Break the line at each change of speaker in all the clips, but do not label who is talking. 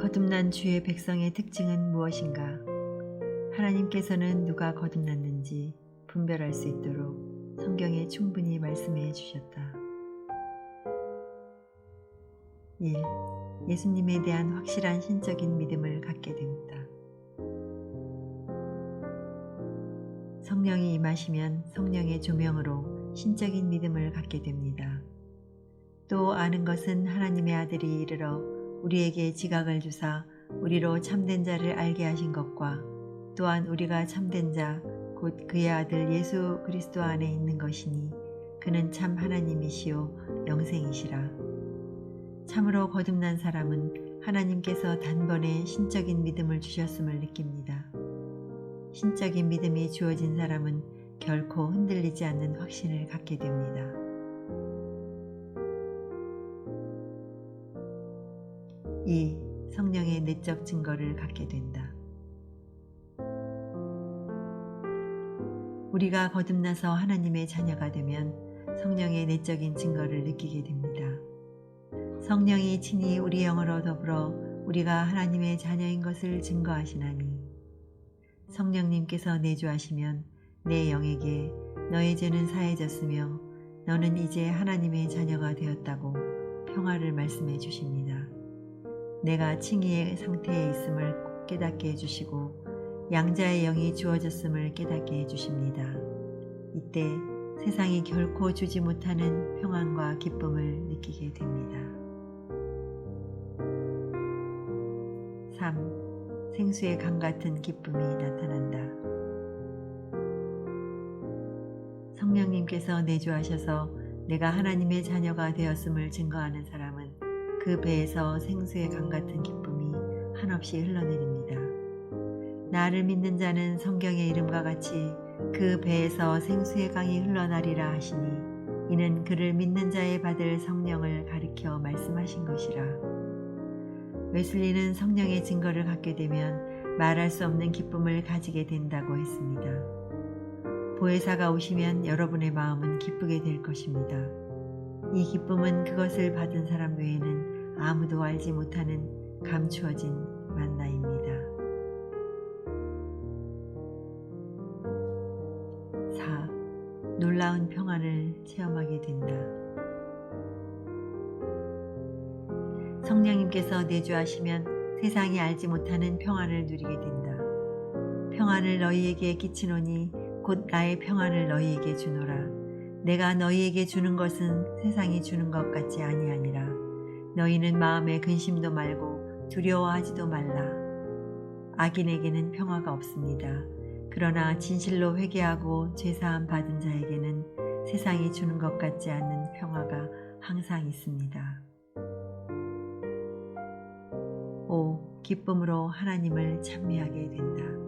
거듭난 주의 백성의 특징은 무엇인가? 하나님께서는 누가 거듭났는지 분별할 수 있도록 성경에 충분히 말씀해 주셨다. 1. 예수님에 대한 확실한 신적인 믿음을 갖게 된다. 성령이 임하시면 성령의 조명으로 신적인 믿음을 갖게 됩니다. 또 아는 것은 하나님의 아들이 이르러 우리에게 지각을 주사 우리로 참된 자를 알게 하신 것과 또한 우리가 참된 자 곧 그의 아들 예수 그리스도 안에 있는 것이니 그는 참 하나님이시요 영생이시라. 참으로 거듭난 사람은 하나님께서 단번에 신적인 믿음을 주셨음을 느낍니다. 신적인 믿음이 주어진 사람은 결코 흔들리지 않는 확신을 갖게 됩니다. 2. 성령의 내적 증거를 갖게 된다. 우리가 거듭나서 하나님의 자녀가 되면 성령의 내적인 증거를 느끼게 됩니다. 성령이 친히 우리 영으로 더불어 우리가 하나님의 자녀인 것을 증거하시나니 성령님께서 내주하시면 내 영에게 너의 죄는 사해졌으며 너는 이제 하나님의 자녀가 되었다고 평화를 말씀해 주십니다. 내가 칭의의 상태에 있음을 깨닫게 해주시고 양자의 영이 주어졌음을 깨닫게 해주십니다. 이때 세상이 결코 주지 못하는 평안과 기쁨을 느끼게 됩니다. 3. 생수의 강 같은 기쁨이 나타난다. 성령님께서 내주하셔서 내가 하나님의 자녀가 되었음을 증거하는 사람은 그 배에서 생수의 강 같은 기쁨이 한없이 흘러내립니다. 나를 믿는 자는 성경의 이름과 같이 그 배에서 생수의 강이 흘러나리라 하시니 이는 그를 믿는 자에 받을 성령을 가리켜 말씀하신 것이라. 웨슬리는 성령의 증거를 갖게 되면 말할 수 없는 기쁨을 가지게 된다고 했습니다. 보혜사가 오시면 여러분의 마음은 기쁘게 될 것입니다. 이 기쁨은 그것을 받은 사람 외에는 아무도 알지 못하는 감추어진 만나입니다. 4. 놀라운 평안을 체험하게 된다. 성령님께서 내주하시면 세상이 알지 못하는 평안을 누리게 된다. 평안을 너희에게 끼치노니 곧 나의 평안을 너희에게 주노라. 내가 너희에게 주는 것은 세상이 주는 것 같지 아니하니라. 너희는 마음에 근심도 말고 두려워하지도 말라. 악인에게는 평화가 없습니다. 그러나 진실로 회개하고 죄사함 받은 자에게는 세상이 주는 것 같지 않는 평화가 항상 있습니다. 5. 기쁨으로 하나님을 찬미하게 된다.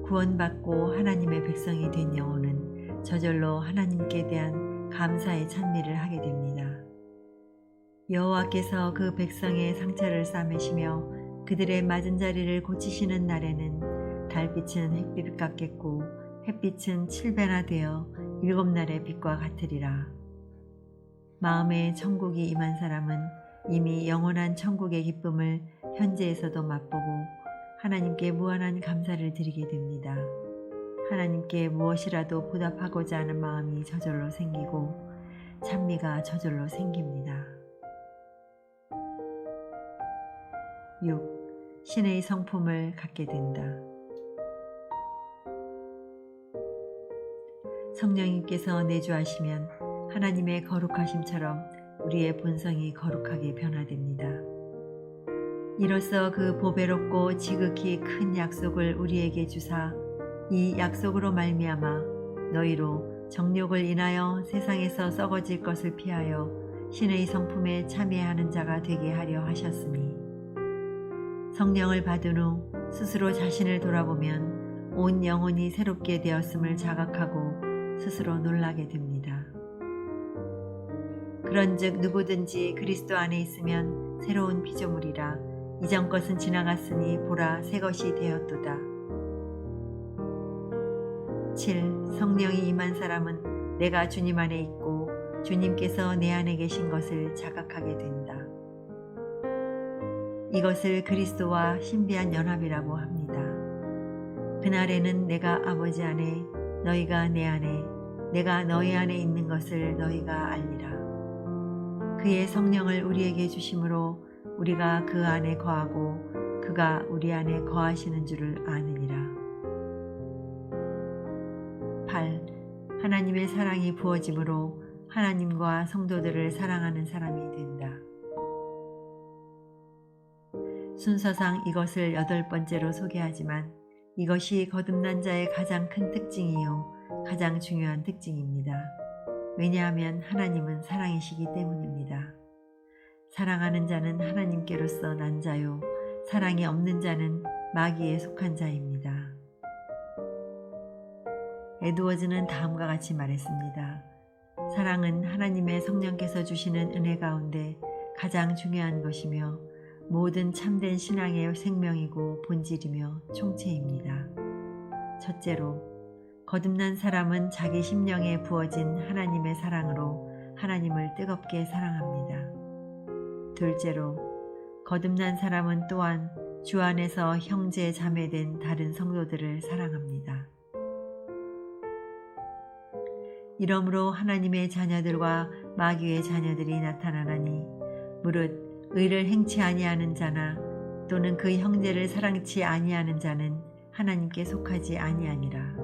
구원받고 하나님의 백성이 된 영혼은 저절로 하나님께 대한 감사의 찬미를 하게 됩니다. 여호와께서 그 백성의 상처를 싸매시며 그들의 맞은 자리를 고치시는 날에는 달빛은 햇빛 같겠고 햇빛은 7배나 되어 7날의 빛과 같으리라. 마음에 천국이 임한 사람은 이미 영원한 천국의 기쁨을 현재에서도 맛보고 하나님께 무한한 감사를 드리게 됩니다. 하나님께 무엇이라도 보답하고자 하는 마음이 저절로 생기고 찬미가 저절로 생깁니다. 6. 신의 성품을 갖게 된다. 성령님께서 내주하시면 하나님의 거룩하심처럼 우리의 본성이 거룩하게 변화됩니다. 이로써 그 보배롭고 지극히 큰 약속을 우리에게 주사 이 약속으로 말미암아 너희로 정욕을 인하여 세상에서 썩어질 것을 피하여 신의 성품에 참여하는 자가 되게 하려 하셨으니 성령을 받은 후 스스로 자신을 돌아보면 온 영혼이 새롭게 되었음을 자각하고 스스로 놀라게 됩니다. 그런즉 누구든지 그리스도 안에 있으면 새로운 피조물이라 이전 것은 지나갔으니 보라 새 것이 되었도다. 7. 성령이 임한 사람은 내가 주님 안에 있고 주님께서 내 안에 계신 것을 자각하게 된다. 이것을 그리스도와 신비한 연합이라고 합니다. 그날에는 내가 아버지 안에, 너희가 내 안에, 내가 너희 안에 있는 것을 너희가 알리라. 그의 성령을 우리에게 주심으로 우리가 그 안에 거하고 그가 우리 안에 거하시는 줄을 아느니라. 8. 하나님의 사랑이 부어짐으로 하나님과 성도들을 사랑하는 사람이 된다. 순서상 이것을 8번째로 소개하지만 이것이 거듭난 자의 가장 큰 특징이요 가장 중요한 특징입니다. 왜냐하면 하나님은 사랑이시기 때문입니다. 사랑하는 자는 하나님께로서 난 자요 사랑이 없는 자는 마귀에 속한 자입니다. 에드워즈는 다음과 같이 말했습니다. 사랑은 하나님의 성령께서 주시는 은혜 가운데 가장 중요한 것이며 모든 참된 신앙의 생명이고 본질이며 총체입니다. 첫째로, 거듭난 사람은 자기 심령에 부어진 하나님의 사랑으로 하나님을 뜨겁게 사랑합니다. 둘째로, 거듭난 사람은 또한 주 안에서 형제 자매된 다른 성도들을 사랑합니다. 이러므로 하나님의 자녀들과 마귀의 자녀들이 나타나나니 무릇 의를 행치 아니하는 자나 또는 그 형제를 사랑치 아니하는 자는 하나님께 속하지 아니하니라.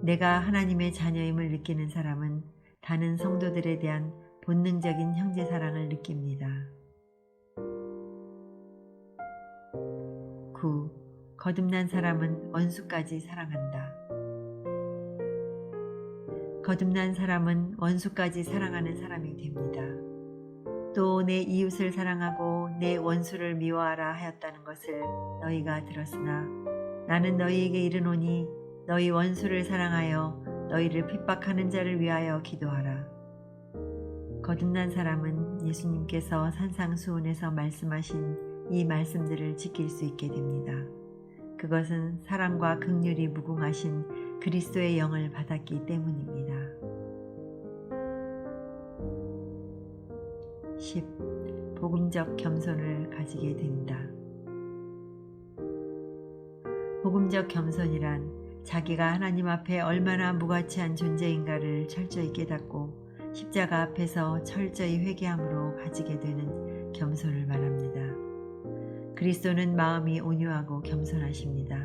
내가 하나님의 자녀임을 느끼는 사람은 다른 성도들에 대한 본능적인 형제 사랑을 느낍니다. 9. 거듭난 사람은 원수까지 사랑한다. 거듭난 사람은 원수까지 사랑하는 사람이 됩니다. 또 내 이웃을 사랑하고 내 원수를 미워하라 하였다는 것을 너희가 들었으나 나는 너희에게 이르노니 너희 원수를 사랑하여 너희를 핍박하는 자를 위하여 기도하라. 거듭난 사람은 예수님께서 산상수훈에서 말씀하신 이 말씀들을 지킬 수 있게 됩니다. 그것은 사랑과 긍휼이 무궁하신 그리스도의 영을 받았기 때문입니다. 10. 복음적 겸손을 가지게 된다. 복음적 겸손이란 자기가 하나님 앞에 얼마나 무가치한 존재인가를 철저히 깨닫고 십자가 앞에서 철저히 회개함으로 가지게 되는 겸손을 말합니다. 그리스도는 마음이 온유하고 겸손하십니다.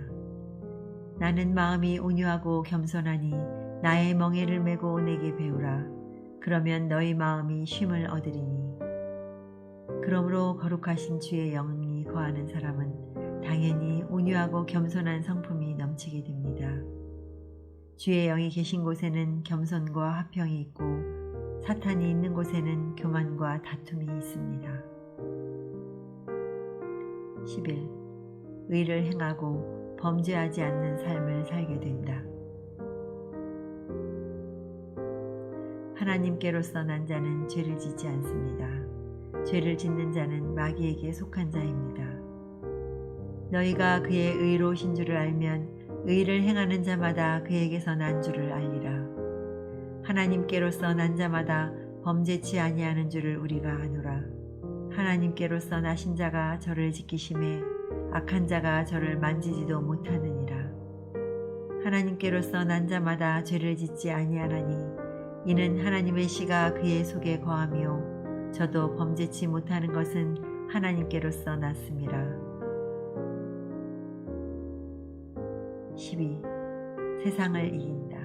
나는 마음이 온유하고 겸손하니 나의 멍에를 메고 내게 배우라. 그러면 너희 마음이 쉼을 얻으리니. 그러므로 거룩하신 주의 영이 거하는 사람은 당연히 온유하고 겸손한 성품이 넘치게 됩니다. 주의 영이 계신 곳에는 겸손과 화평이 있고 사탄이 있는 곳에는 교만과 다툼이 있습니다. 11. 의를 행하고 범죄하지 않는 삶을 살게 된다. 하나님께로서 난 자는 죄를 짓지 않습니다. 죄를 짓는 자는 마귀에게 속한 자입니다. 너희가 그의 의로우신 줄을 알면 의를 행하는 자마다 그에게서 난 줄을 알리라. 하나님께로서 난 자마다 범죄치 아니하는 줄을 우리가 아노라. 하나님께로서 나신 자가 저를 지키심에 악한 자가 저를 만지지도 못하느니라. 하나님께로서 난 자마다 죄를 짓지 아니하나니 이는 하나님의 씨가 그의 속에 거하며 저도 범죄치 못하는 것은 하나님께로서 났음이라. 12. 세상을 이긴다.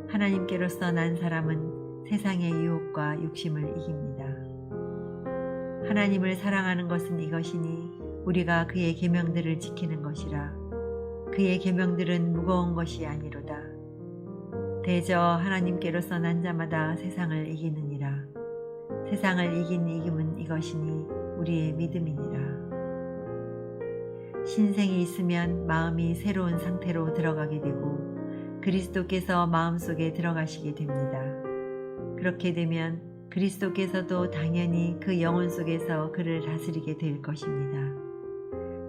하나님께로서 난 사람은 세상의 유혹과 욕심을 이깁니다. 하나님을 사랑하는 것은 이것이니 우리가 그의 계명들을 지키는 것이라. 그의 계명들은 무거운 것이 아니로다. 대저 하나님께로서 난 자마다 세상을 이기느니라. 세상을 이긴 이김은 이것이니 우리의 믿음이니라. 신생이 있으면 마음이 새로운 상태로 들어가게 되고 그리스도께서 마음속에 들어가시게 됩니다. 그렇게 되면 그리스도께서도 당연히 그 영혼 속에서 그를 다스리게 될 것입니다.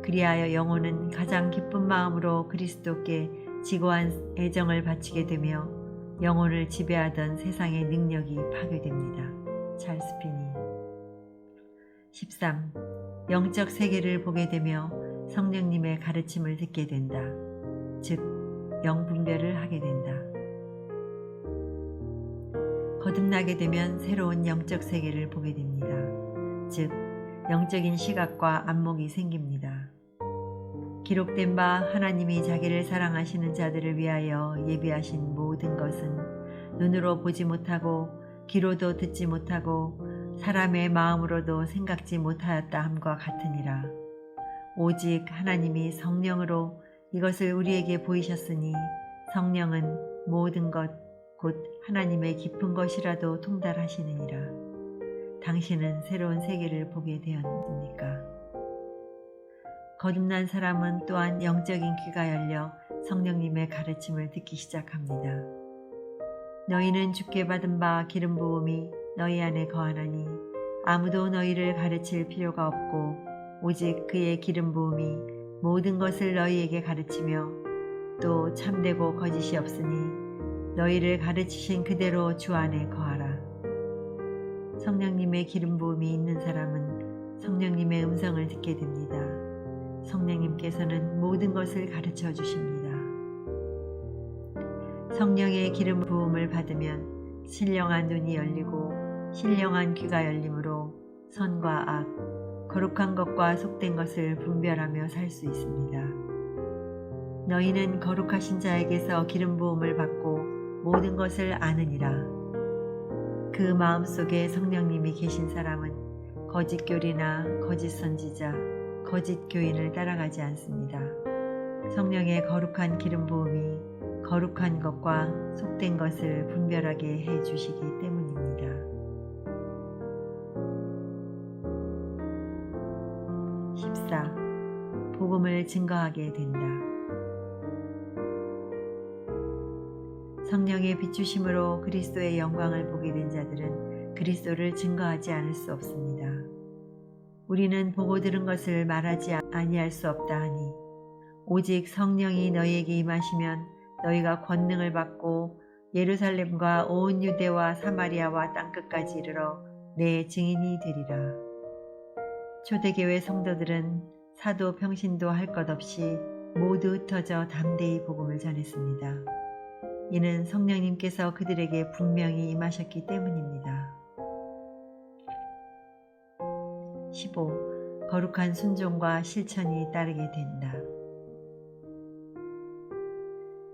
그리하여 영혼은 가장 기쁜 마음으로 그리스도께 지고한 애정을 바치게 되며 영혼을 지배하던 세상의 능력이 파괴됩니다. 찰스 피니. 13. 영적 세계를 보게 되며 성령님의 가르침을 듣게 된다. 즉, 영분별을 하게 된다. 거듭나게 되면 새로운 영적 세계를 보게 됩니다. 즉, 영적인 시각과 안목이 생깁니다. 기록된 바 하나님이 자기를 사랑하시는 자들을 위하여 예비하신 모든 것은 눈으로 보지 못하고 귀로도 듣지 못하고 사람의 마음으로도 생각지 못하였다 함과 같으니라. 오직 하나님이 성령으로 이것을 우리에게 보이셨으니 성령은 모든 것 곧 하나님의 깊은 것이라도 통달하시느니라. 당신은 새로운 세계를 보게 되었습니까? 거듭난 사람은 또한 영적인 귀가 열려 성령님의 가르침을 듣기 시작합니다. 너희는 주께 받은 바 기름 부음이 너희 안에 거하나니 아무도 너희를 가르칠 필요가 없고 오직 그의 기름 부음이 모든 것을 너희에게 가르치며 또 참되고 거짓이 없으니 너희를 가르치신 그대로 주 안에 거하라. 성령님의 기름 부음이 있는 사람은 성령님의 음성을 듣게 됩니다. 성령님께서는 모든 것을 가르쳐 주십니다. 성령의 기름 부음을 받으면 신령한 눈이 열리고 신령한 귀가 열림으로 선과 악, 거룩한 것과 속된 것을 분별하며 살 수 있습니다. 너희는 거룩하신 자에게서 기름 부음을 받고 모든 것을 아느니라. 그 마음속에 성령님이 계신 사람은 거짓 교리나 거짓 선지자, 거짓 교인을 따라가지 않습니다. 성령의 거룩한 기름 부음이 거룩한 것과 속된 것을 분별하게 해 주시기 때문입니다. 14. 복음을 증거하게 된다. 성령의 비추심으로 그리스도의 영광을 보게 된 자들은 그리스도를 증거하지 않을 수 없습니다. 우리는 보고 들은 것을 말하지 아니할 수 없다 하니 오직 성령이 너희에게 임하시면 너희가 권능을 받고 예루살렘과 온 유대와 사마리아와 땅끝까지 이르러 내 증인이 되리라. 초대교회 성도들은 사도 평신도 할 것 없이 모두 흩어져 담대히 복음을 전했습니다. 이는 성령님께서 그들에게 분명히 임하셨기 때문입니다. 15. 거룩한 순종과 실천이 따르게 된다.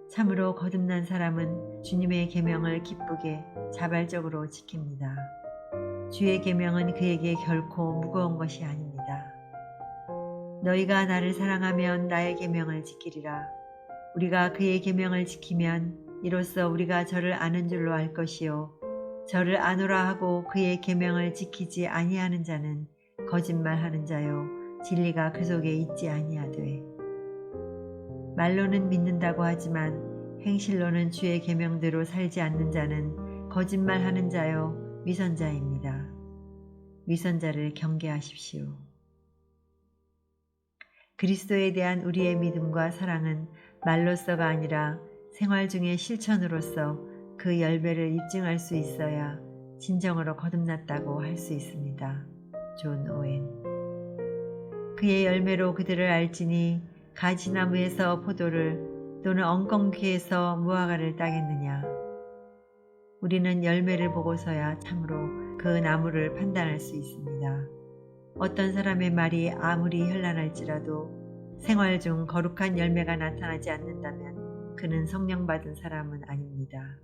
참으로 거듭난 사람은 주님의 계명을 기쁘게 자발적으로 지킵니다. 주의 계명은 그에게 결코 무거운 것이 아닙니다. 너희가 나를 사랑하면 나의 계명을 지키리라. 우리가 그의 계명을 지키면 이로써 우리가 저를 아는 줄로 알 것이요 저를 아노라 하고 그의 계명을 지키지 아니하는 자는 거짓말하는 자요 진리가 그 속에 있지 아니하되 말로는 믿는다고 하지만 행실로는 주의 계명대로 살지 않는 자는 거짓말하는 자요 위선자입니다. 위선자를 경계하십시오. 그리스도에 대한 우리의 믿음과 사랑은 말로서가 아니라 생활 중의 실천으로서 그 열매를 입증할 수 있어야 진정으로 거듭났다고 할 수 있습니다. 존 오웬. 그의 열매로 그들을 알지니 가지나무에서 포도를 또는 엉겅퀴에서 무화과를 따겠느냐. 우리는 열매를 보고서야 참으로 그 나무를 판단할 수 있습니다. 어떤 사람의 말이 아무리 현란할지라도 생활 중 거룩한 열매가 나타나지 않는다면 그는 성령 받은 사람은 아닙니다.